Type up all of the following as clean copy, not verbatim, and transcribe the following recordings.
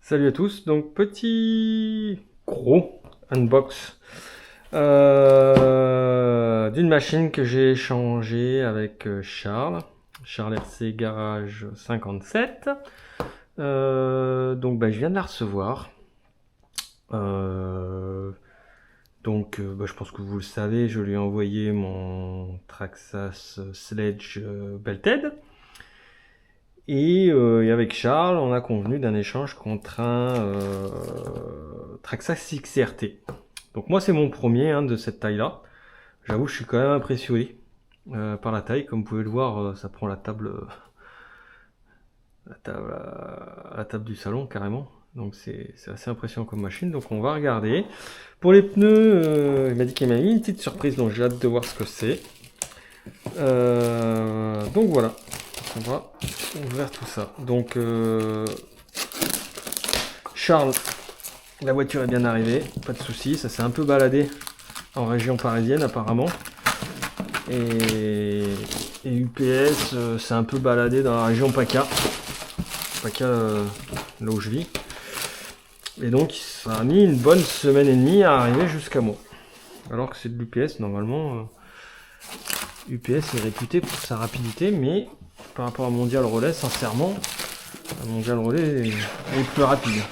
Salut à tous, donc petit gros unbox d'une machine que j'ai échangée avec Charles RC Garage 57. Donc je viens de la recevoir. Je pense que vous le savez, je lui ai envoyé mon Traxxas Sledge Belted. Et avec Charles, on a convenu d'un échange contre un Traxxas XRT. Donc moi c'est mon premier de cette taille-là. J'avoue je suis quand même impressionné par la taille. Comme vous pouvez le voir, ça prend la table du salon carrément. Donc c'est assez impressionnant comme machine. Donc on va regarder. Pour les pneus, il m'a dit qu'il m'a mis une petite surprise, donc j'ai hâte de voir ce que c'est. Donc voilà. On va ouvrir tout ça. Donc Charles, la voiture est bien arrivée, pas de souci. Ça s'est un peu baladé en région parisienne apparemment. Et UPS s'est un peu baladé dans la région PACA. Là où je vis. Et donc ça a mis une bonne semaine et demie à arriver jusqu'à moi. Alors que c'est de l'UPS, normalement UPS est réputé pour sa rapidité, mais par rapport à Mondial Relais, sincèrement, Mondial Relais est plus rapide.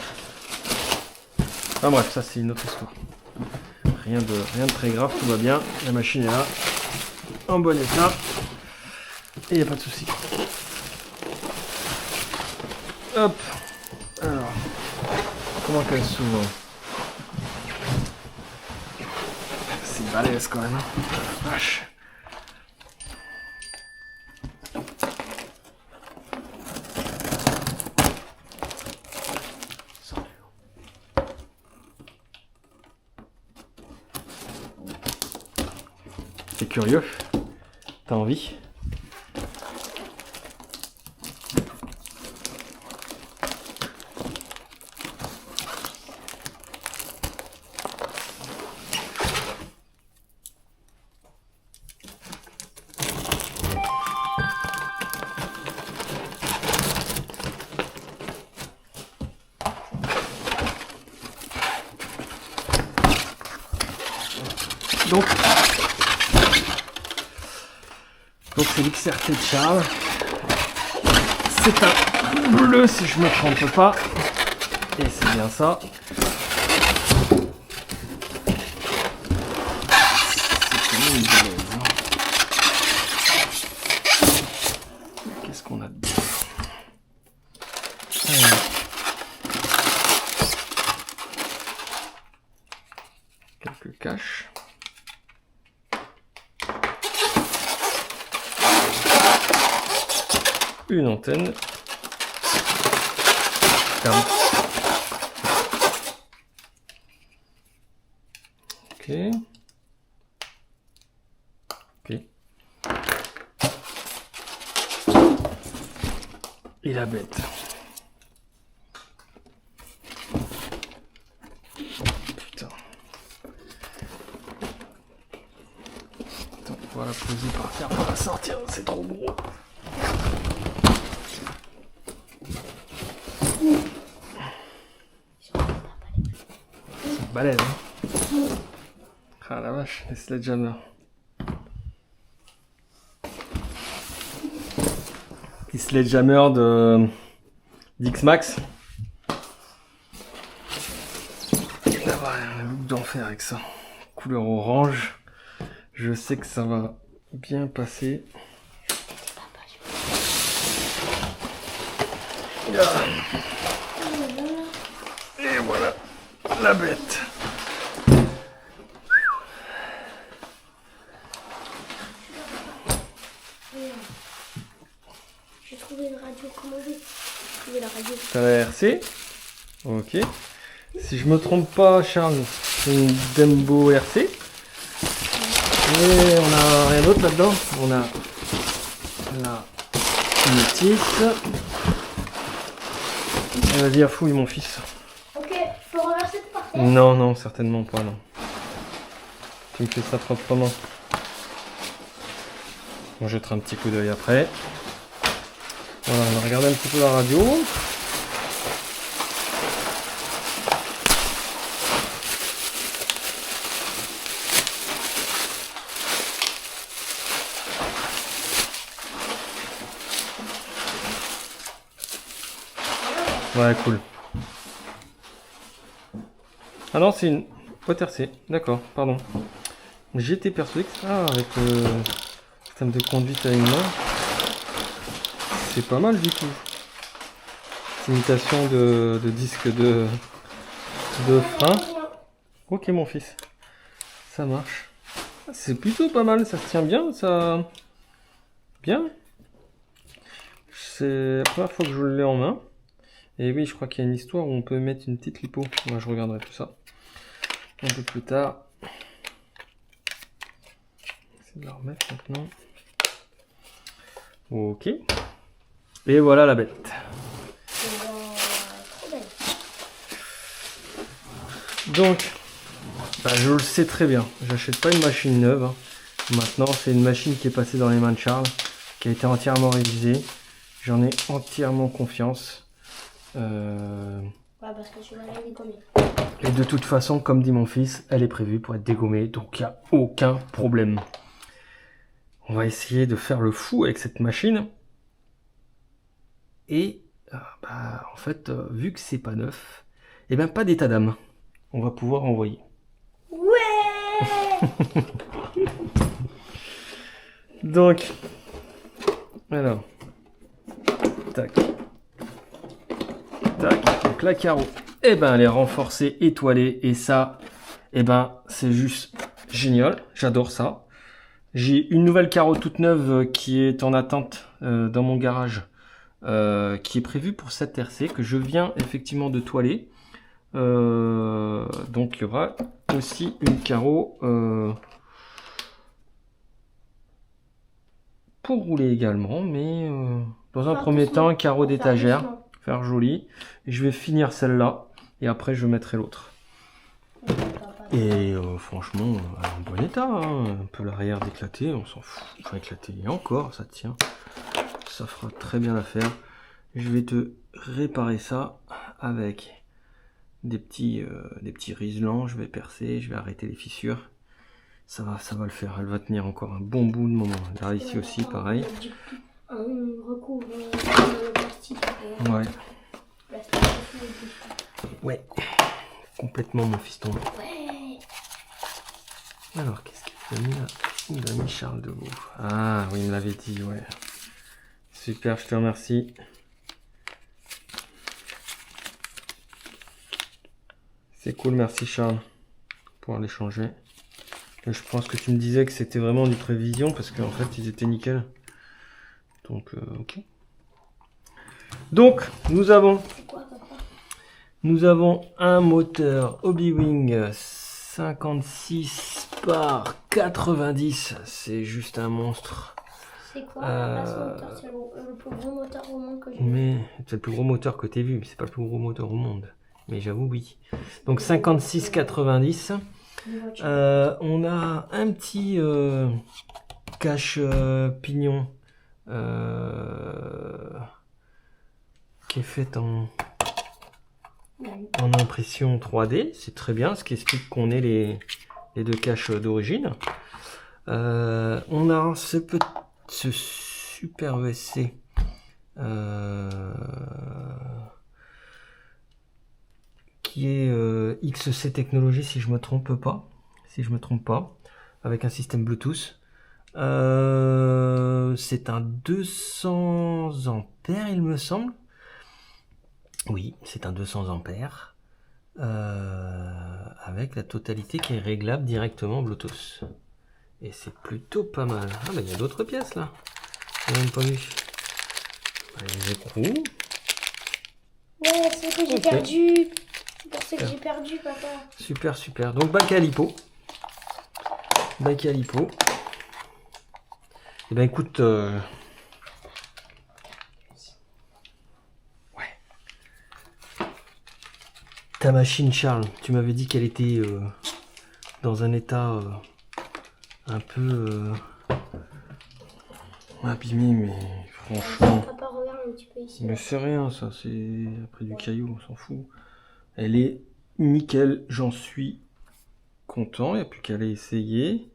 Enfin bref, ça c'est une autre histoire. Rien de très grave, tout va bien. La machine est là, en bon état, et il n'y a pas de souci. Hop. Alors, comment qu'elle s'ouvre? C'est balèze quand même. Hein. Vache. T'es curieux? T'as envie? Donc c'est l'XRT de Charles. C'est un bleu si je me trompe pas. Et c'est bien ça. C'est quand même une balèze. Qu'est-ce qu'on a dedans? Quelques caches. Une antenne. Ok. Et la bête. Putain. Attends, on va la poser par terre pour la sortir, c'est trop gros. Balèze, hein. Ah la vache, les sledgehammer. Les sledgehammer d'X-Max. Ah bah, un look d'enfer avec ça. Couleur orange. Je sais que ça va bien passer. Et voilà la bête. J'ai trouvé une radio commandée. J'ai trouvé la radio. T'as la RC? Ok. Si je me trompe pas, Charles, c'est une Dembo RC. Et on a rien d'autre là-dedans. On a la Métis. Vas-y, à fouille mon fils. Ok, faut renverser tout par terre. Non, certainement pas, non. Tu me fais ça proprement. On jettera un petit coup d'œil après. Voilà, on va regarder un petit peu la radio. Ouais, cool. Ah non, c'est une OTRC. D'accord, pardon. J'étais persuadé que ça, avec le système de conduite à une main, c'est pas mal du tout. C'est imitation de disque de frein. Ok, mon fils. Ça marche. C'est plutôt pas mal, ça se tient bien, ça. Bien. C'est la première fois que je l'ai en main. Et oui, je crois qu'il y a une histoire où on peut mettre une petite lipo. Moi, je regarderai tout ça un peu plus tard. J'essaie de la remettre maintenant. Ok. Et voilà la bête. Trop belle. Donc, bah, je le sais très bien. J'achète pas une machine neuve. Hein. Maintenant, c'est une machine qui est passée dans les mains de Charles, qui a été entièrement révisée. J'en ai entièrement confiance. Ouais, parce que tu m'as dégommé. Et de toute façon, comme dit mon fils, elle est prévue pour être dégommée, donc il n'y a aucun problème. On va essayer de faire le fou avec cette machine. Et bah, en fait, vu que c'est pas neuf, et ben pas d'état d'âme. On va pouvoir envoyer. Ouais. Donc, alors, tac, tac. Donc la carreau, et ben elle est renforcée, étoilée, et ça, et ben c'est juste génial. J'adore ça. J'ai une nouvelle carreau toute neuve qui est en attente dans mon garage, qui est prévue pour cette RC que je viens effectivement de toiler. Donc il y aura aussi une carreau pour rouler également, mais dans un premier temps un carreau d'étagère, faire joli. Et je vais finir celle-là et après je mettrai l'autre. Et franchement, elle est en bon état, hein. Un peu l'arrière d'éclater, on s'en fout. Enfin éclater, et encore, ça tient. Ça fera très bien l'affaire. Je vais te réparer ça avec des petits riselants. Je vais percer, je vais arrêter les fissures. Ça va le faire. Elle va tenir encore un bon bout de moment. Là ici aussi, pareil. Un recouvre le plastique. Ouais. Plastique. Ouais. Complètement mon fiston. Ouais. Alors, qu'est-ce qu'il a mis là? Il a mis Charles de Gaulle. Ah oui, il me l'avait dit, ouais. Super, je te remercie. C'est cool, merci Charles pour l'échanger. Je pense que tu me disais que c'était vraiment du prévision parce qu'en fait ils étaient nickel. Donc ok. Donc nous avons un moteur Hobbywing 56 par 90. C'est juste un monstre. C'est quoi moteur? C'est le plus gros moteur au monde que j'ai vu. Mais c'est le plus gros moteur que tu as vu, mais c'est pas le plus gros moteur au monde. Mais j'avoue oui. Donc 56-90. On a un petit cache pignon qui est fait en impression 3D. C'est très bien, ce qui explique qu'on ait les deux caches d'origine. On a ce super ESC qui est XC Technologies si je me trompe pas, avec un système Bluetooth. C'est un 200 ampères il me semble. Oui, c'est un 200 ampères avec la totalité qui est réglable directement Bluetooth. Et c'est plutôt pas mal. Ah bah il y a d'autres pièces là. J'ai même pas vu. Les écrous. Ouais, c'est ce que j'ai perdu. C'est pour ça que j'ai perdu, papa. Super, super. Donc bac à lipo. Bac à lipo. Et ben écoute. Ouais. Ta machine, Charles, tu m'avais dit qu'elle était dans un état un peu abîmé, mais franchement. Papa, regarde un petit peu ici. Mais c'est rien, ça, c'est après du caillou, on s'en fout. Elle est nickel, j'en suis content, il n'y a plus qu'à l'essayer.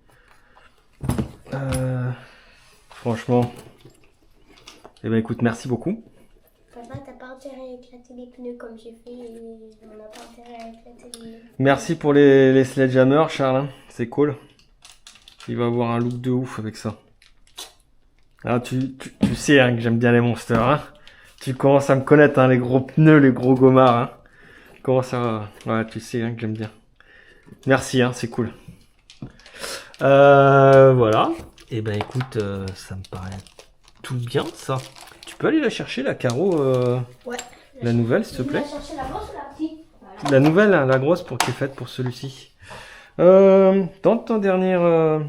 Franchement, eh ben écoute, merci beaucoup. Papa, t'as pas intérêt à éclater les pneus comme j'ai fait. Et on n'a pas intérêt à éclater les... Merci pour les sledgehammers, Charles. C'est cool. Il va avoir un look de ouf avec ça. Ah, tu sais hein, que j'aime bien les monsters. Hein. Tu commences à me connaître, hein, les gros pneus, les gros gommards. Hein. Comment ça... Ouais, tu sais hein, que j'aime bien. Merci, hein, c'est cool. Voilà. Et ben écoute, ça me paraît tout bien ça. Tu peux aller la chercher la Caro, Ouais. la nouvelle s'il te plaît. Tu vas chercher la grosse ou la petite? Voilà. La nouvelle, hein, la grosse pour qui est faite pour celui-ci. Dans ton dernière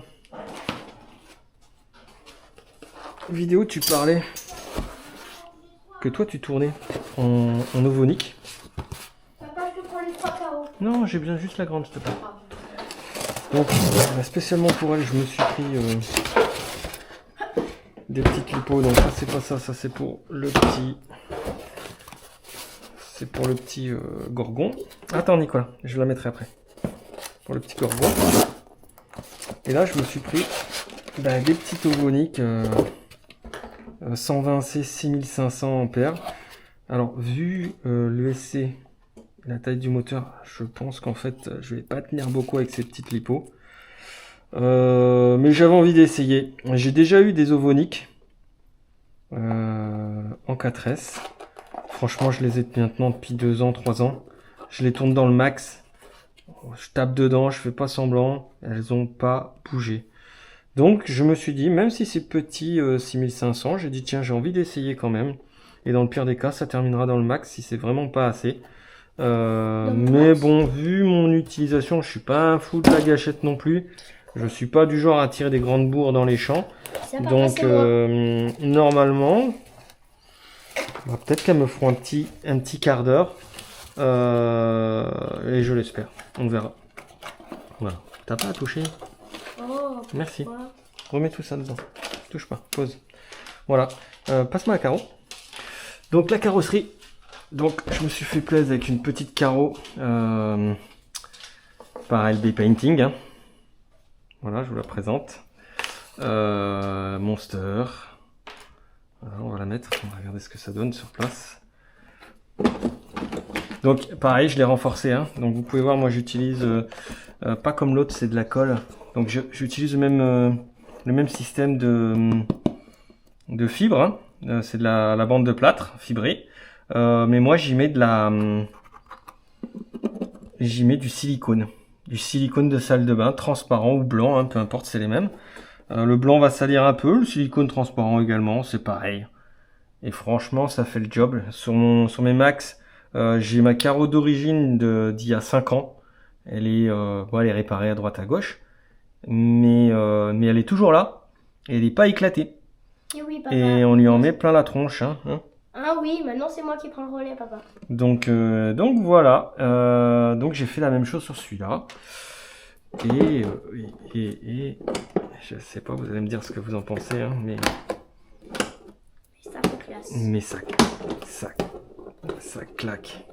vidéo, tu parlais que toi tu tournais en ovonique. Papa, je te prends les 3 carreaux. Non, j'ai besoin juste la grande s'il te plaît. Donc, spécialement pour elle, je me suis pris des petites lipos. Donc ça c'est pas ça, ça c'est pour le petit. C'est pour le petit gorgon. Attends Nicolas, je la mettrai après. Pour le petit gorgon. Et là je me suis pris des petites ovoniques 120C 6500 ampères. Alors vu l'ESC, la taille du moteur, je pense qu'en fait je vais pas tenir beaucoup avec ces petites lipos. Mais j'avais envie d'essayer. J'ai déjà eu des ovoniques en 4S. Franchement, je les ai maintenant depuis 2 ans, 3 ans. Je les tourne dans le max. Je tape dedans, je fais pas semblant. Elles ont pas bougé. Donc, je me suis dit, même si c'est petit 6500, j'ai dit, tiens, j'ai envie d'essayer quand même. Et dans le pire des cas, ça terminera dans le max si c'est vraiment pas assez. Mais bon, vu mon utilisation, je suis pas un fou de la gâchette non plus. Je suis pas du genre à tirer des grandes bourres dans les champs. Donc, normalement... peut-être qu'elles me feront un petit quart d'heure. Et je l'espère. On verra. Voilà. T'as pas à toucher? Oh, merci. Voilà. Remets tout ça dedans. Touche pas. Pose. Voilà. Passe-moi la carreau. Donc la carrosserie. Donc je me suis fait plaisir avec une petite carreau par LB Painting. Hein. Voilà, je vous la présente. Monster. Voilà, on va la mettre, on va regarder ce que ça donne sur place. Donc pareil, je l'ai renforcé. Hein. Donc vous pouvez voir, moi j'utilise, pas comme l'autre, c'est de la colle. Donc j'utilise le même système de fibre. Hein. C'est de la bande de plâtre fibrée. Mais moi j'y mets du silicone. Du silicone de salle de bain, transparent ou blanc, hein, peu importe, c'est les mêmes. Le blanc va salir un peu, le silicone transparent également, c'est pareil. Et franchement, ça fait le job. Sur mes Max, j'ai ma carreau d'origine d'il y a 5 ans. Elle est réparée à droite à gauche. Mais elle est toujours là. Et elle n'est pas éclatée. Et, oui, papa. Et on lui en met plein la tronche. Hein. Ah oui, maintenant c'est moi qui prends le relais, papa. Donc voilà. Donc j'ai fait la même chose sur celui-là. Et je sais pas, vous allez me dire ce que vous en pensez, hein, mais ça fait classe. Mais ça claque.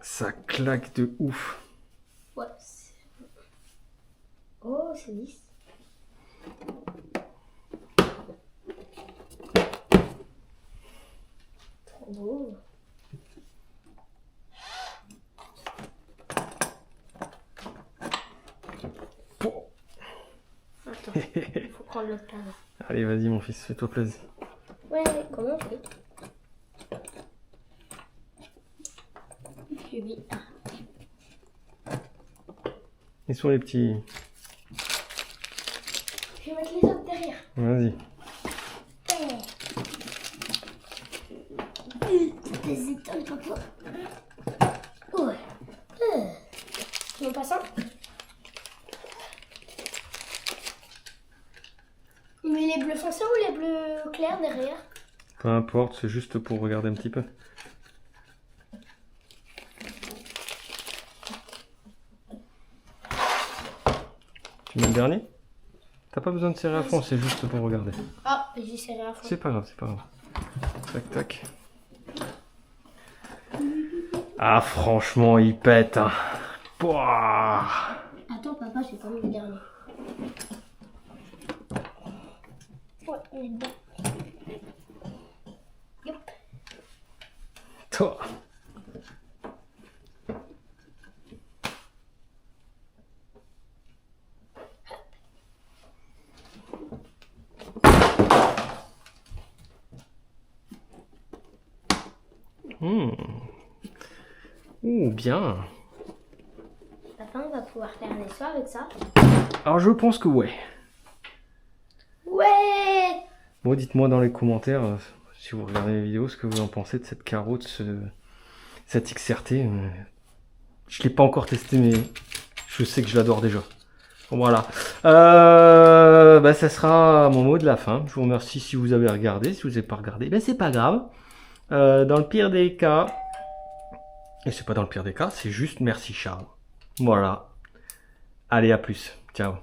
Ça claque de ouf. Ouais. Oh, c'est lisse. Trop beau. Attends, faut prendre l'autre carreau. Allez, vas-y mon fils, fais-toi plaisir. Ouais, comment on fait? J'ai mis un. Ils sont les petits. Je vais mettre les autres derrière. Vas-y. Des étoiles, papa. Ouais. Tu veux pas ça? Mais les bleus foncés ou les bleus clairs derrière? Peu importe, c'est juste pour regarder un petit peu. Tu mets le dernier? T'as pas besoin de serrer à fond, c'est juste pour regarder. Ah, j'ai serré à fond. C'est pas grave, c'est pas grave. Tac, tac. Ah, franchement, il pète. Hein. Pouah. Attends, papa, j'ai pas mis le dernier. Ouais, on est dedans. Yep. Toi. Ouh, bien. Papa, on va pouvoir faire un espoir avec ça. Alors je pense que ouais. Ouais! Bon, dites-moi dans les commentaires, si vous regardez la vidéo, ce que vous en pensez de cette carreau, de cette XRT. Je l'ai pas encore testé, mais je sais que je l'adore déjà. Voilà. Bah, ça sera mon mot de la fin. Je vous remercie si vous avez regardé. Si vous n'avez pas regardé, ben c'est pas grave. Dans le pire des cas, et c'est pas dans le pire des cas, c'est juste merci Charles. Voilà. Allez, à plus. Ciao.